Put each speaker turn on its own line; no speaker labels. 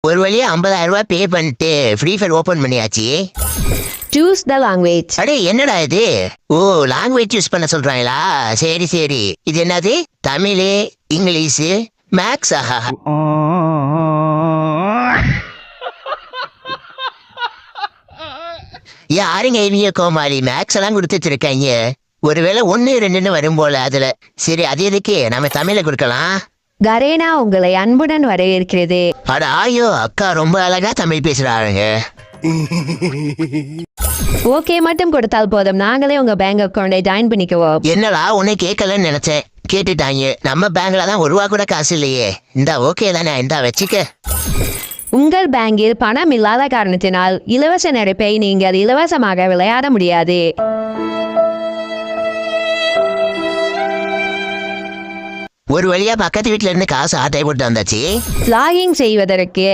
ஒரு வழியா 50,000 ரூபாய் பே பண்ணிட்டு ஃப்ரீ ஃபயர் ஓபன் பண்ணியாச்சு.
Choose the language.
அடே என்னடா இது? ஓ, லாங்குவேஜ் யூஸ் பண்ண சொல்றாங்களா? சரி சரி. இது என்னது? Tamil, English, maths. ஆஹா, யாருங்க இனிய கோமாளி மேக்ஸ் எல்லாம் கொடுத்து வச்சிருக்காங்க. ஒருவேளை 1, 2ன்னு வரும் போல அதுல. சரி, அது எதுக்கு நம்ம தமிழ கொடுக்கலாம்.
கரேனா உங்களை அன்புடன் வரவேற்கிறது.
அட ஆயோ, அக்கா ரொம்ப அழகா தமிழ் பேசுறாங்க.
ஓகே மட்டும் கொடுத்தால் போதும், நாங்களே உங்க பேங்க் அக்கௌண்டை ஜாயின் பண்ணிக்குவோம்.
என்னடா உன்னை கேட்கலன்னு நினைச்சேன். கேட்டுட்டாங்க. நம்ம பேங்க்ல தான் 1 ரூபா கூட காசு இல்லையே. இந்தா ஓகே தானே, இந்தா வச்சுக்க.
உங்கள் பேங்கில் பணம் இல்லாத காரணத்தினால் இலவச நெருப்பை நீங்கள் இலவசமாக விளையாட முடியாது.
ஒரு வழியா பக்கத்து வீட்டுல இருந்து காசு ஆட்டை போட்டு வந்தாச்சு.
லாகிங் செய்வதற்கு